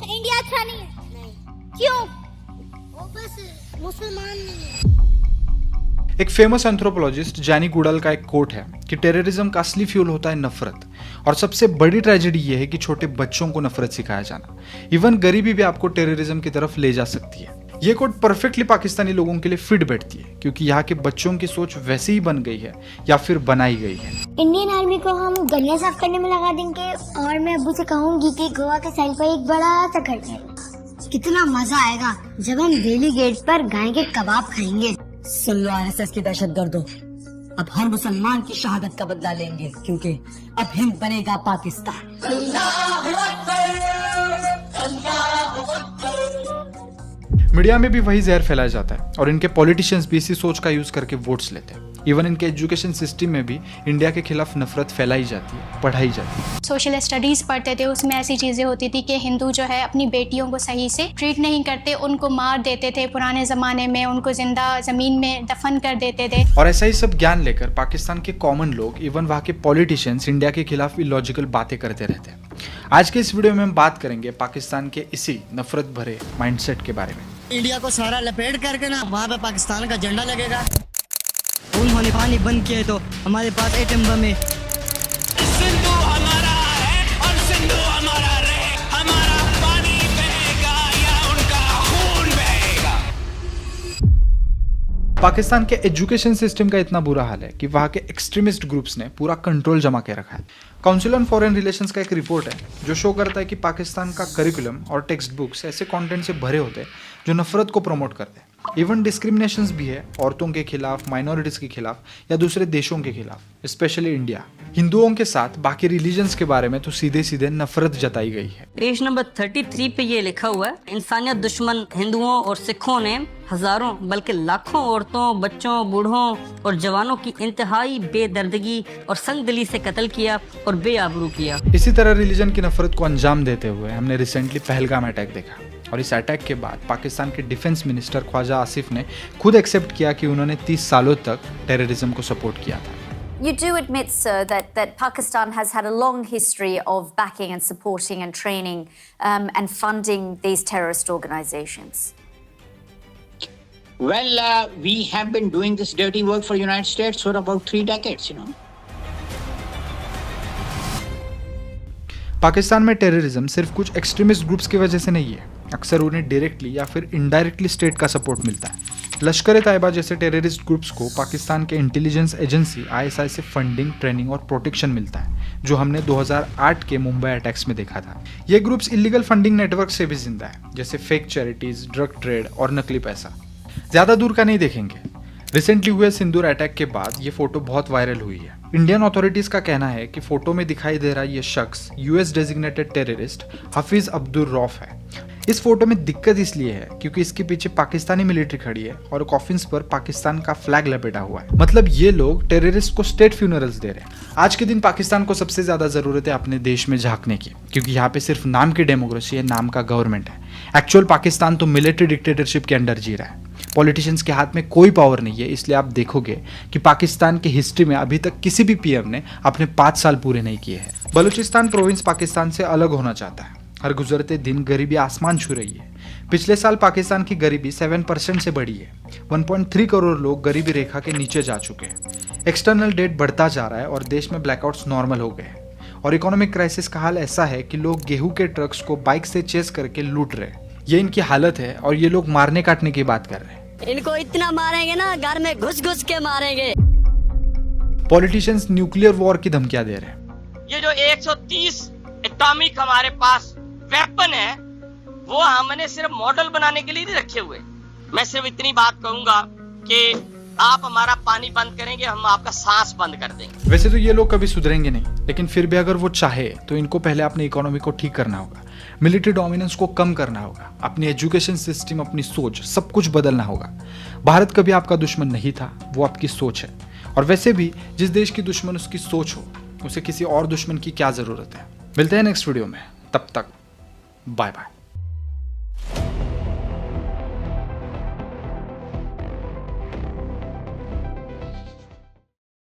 India अच्छा नहीं है? नहीं। क्यों? वो बस मुसलमान नहीं है। एक फेमस एंथ्रोपोलॉजिस्ट जैनी गुडल का एक कोट है कि टेररिज्म का असली फ्यूल होता है नफरत, और सबसे बड़ी ट्रेजेडी ये है कि छोटे बच्चों को नफरत सिखाया जाना। इवन गरीबी भी आपको टेररिज्म की तरफ ले जा सकती है। ये कोट परफेक्टली पाकिस्तानी लोगों के लिए फिट बैठती है, क्योंकि यहाँ के बच्चों की सोच वैसे ही बन गई है या फिर बनाई गई है। इंडियन आर्मी को हम गलियां साफ करने में लगा देंगे, और मैं अब्बू से कहूंगी कि गोवा के साइड पर एक बड़ा सा घर है। कितना मजा आएगा जब हम दिल्ली गेट पर गाय के कबाब खाएंगे। सुन लो आरएसएस की दहशतगर्दों, अब हर मुसलमान की शहादत का बदला लेंगे, क्योंकि अब हिंद बनेगा पाकिस्तान। मीडिया में भी वही जहर फैलाया जाता है और इनके पॉलिटिशियंस भी इसी सोच का यूज करके वोट्स लेते हैं। इवन इनके एजुकेशन सिस्टम में भी इंडिया के खिलाफ नफरत फैलाई जाती है, पढ़ाई जाती है। सोशल स्टडीज पढ़ते थे, उसमें ऐसी चीजें होती थी कि हिंदू जो है अपनी बेटियों को सही से ट्रीट नहीं करते, उनको मार देते थे। पुराने जमाने में उनको जिंदा जमीन में दफन कर देते थे। और ऐसा ही सब ज्ञान लेकर पाकिस्तान के कॉमन लोग, इवन वहाँ के पॉलिटिशियंस इंडिया के खिलाफ इलॉजिकल बातें करते रहते हैं। आज के इस वीडियो में हम बात करेंगे पाकिस्तान के इसी नफरत भरे माइंडसेट के बारे में। इंडिया को सारा लपेट करके ना वहाँ पे पाकिस्तान का झंडा लगेगा। उन्होंने पानी बंद किया तो हमारे पास एटम बम है। सिंधु हमारा है और सिंधु हमारा रहे, हमारा पानी बहेगा या उनका खून बहेगा। पाकिस्तान के एजुकेशन सिस्टम का इतना बुरा हाल है कि वहाँ के एक्सट्रीमिस्ट ग्रुप्स ने पूरा कंट्रोल जमा के रखा है। काउंसिल ऑन फॉरेन रिलेशंस का एक रिपोर्ट है जो शो करता है कि पाकिस्तान का करिकुलम और टेक्स्ट बुक्स ऐसे कंटेंट से भरे होते हैं जो नफरत को प्रमोट करते हैं। इवन डिस्क्रिमिनेशंस भी है औरतों के खिलाफ, माइनॉरिटीज के खिलाफ या दूसरे देशों के खिलाफ, स्पेशली इंडिया। हिंदुओं के साथ बाकी रिलीजन्स के बारे में तो सीधे सीधे नफरत जताई गई है। पेज नंबर 33 पे ये लिखा हुआ है, इंसानियत दुश्मन हिंदुओं और सिखों ने हजारों बल्कि लाखों औरतों, बच्चों, बूढ़ों और जवानों की इंतहाई बेदर्दगी और संगदिली से कत्ल किया और बेआबरू किया। इसी तरह रिलीजन की नफरत को अंजाम देते हुए हमने रिसेंटली पहलगाम अटैक देखा, और इस अटैक के बाद पाकिस्तान के डिफेंस मिनिस्टर ख्वाजा आसिफ ने खुद एक्सेप्ट किया कि उन्होंने 30 सालों तक टेररिज्म को सपोर्ट किया था। You do admit, sir, that Pakistan has had a long history of backing and supporting and training and funding these terrorist organizations. Well, we have been doing this dirty work for the United States for about 3 decades, you know. Pakistan में terrorism सिर्फ कुछ extremist groups की वजह से नहीं है, अक्सर उन्हें डायरेक्टली या फिर इनडायरेक्टली स्टेट का सपोर्ट मिलता है। लश्कर ए तैयबा जैसे टेररिस्ट ग्रुप्स को पाकिस्तान के इंटेलिजेंस एजेंसी ISI से फंडिंग, ट्रेनिंग और प्रोटेक्शन मिलता है, जो हमने 2008 के मुंबई अटैक्स में देखा था। ये ग्रुप्स इलीगल फंडिंग नेटवर्क से भी जिंदा है, जैसे फेक चैरिटीज, ड्रग ट्रेड और नकली पैसा। ज़्यादा दूर का नहीं देखेंगे, रिसेंटली हुए सिंदूर अटैक के बाद ये फोटो बहुत वायरल हुई है। इंडियन अथॉरिटीज का कहना है कि फोटो में दिखाई दे रहा ये शख्स US designated terrorist Hafeez Abdul Rauf है। इस फोटो में दिक्कत इसलिए है क्योंकि इसके पीछे पाकिस्तानी मिलिट्री खड़ी है और कॉफिन्स पर पाकिस्तान का फ्लैग लपेटा हुआ है। मतलब ये लोग टेररिस्ट को स्टेट फ्यूनरल्स दे रहे हैं। आज के दिन पाकिस्तान को सबसे ज्यादा जरूरत है अपने देश में झांकने की, क्योंकि यहाँ पे सिर्फ नाम की डेमोक्रेसी है, नाम का गवर्नमेंट है। एक्चुअल पाकिस्तान तो मिलिट्री डिक्टेटरशिप के अंडर जी रहा है। पॉलिटिशियंस के हाथ में कोई पावर नहीं है, इसलिए आप देखोगे कि पाकिस्तान की हिस्ट्री में अभी तक किसी भी PM ने अपने 5 साल पूरे नहीं किए हैं। बलूचिस्तान प्रोविंस पाकिस्तान से अलग होना चाहता है। हर गुजरते दिन गरीबी आसमान छू रही है। पिछले साल पाकिस्तान की गरीबी 7% से बढ़ी है। 1.3 करोड़ लोग गरीबी रेखा के नीचे जा चुके हैं। एक्सटर्नल डेट बढ़ता जा रहा है और देश में ब्लैकआउट्स नॉर्मल हो गए हैं। और इकोनॉमिक क्राइसिस का हाल ऐसा है कि लोग गेहूं के ट्रक्स को बाइक से चेस करके लूट रहे हैं। ये इनकी हालत है और ये लोग मारने काटने की बात कर रहे हैं। इनको इतना मारेंगे ना, घर में घुस घुस के मारेंगे। पॉलिटिशियंस न्यूक्लियर वॉर की धमकियां दे रहे हैं। ये जो 130 एटॉमिक हमारे पास वेपन है, वो हमने सिर्फ मॉडल बनाने के लिए नहीं रखे हुए। मैं सिर्फ इतनी बात कहूंगा कि आप हमारा पानी बंद करेंगे, हम आपका सांस बंद कर देंगे। वैसे तो ये लोग कभी सुधरेंगे नहीं, लेकिन फिर भी अगर वो चाहे तो इनको पहले अपनी इकोनॉमी को ठीक करना होगा, मिलिट्री डोमिनेंस को कम करना होगा, अपनी एजुकेशन सिस्टम, अपनी सोच, सब कुछ बदलना होगा। भारत कभी आपका दुश्मन नहीं था, वो आपकी सोच है। और वैसे भी जिस देश की दुश्मन उसकी सोच हो, उसे किसी और दुश्मन की क्या जरूरत है। मिलते हैं नेक्स्ट वीडियो में, तब तक बाय बाय।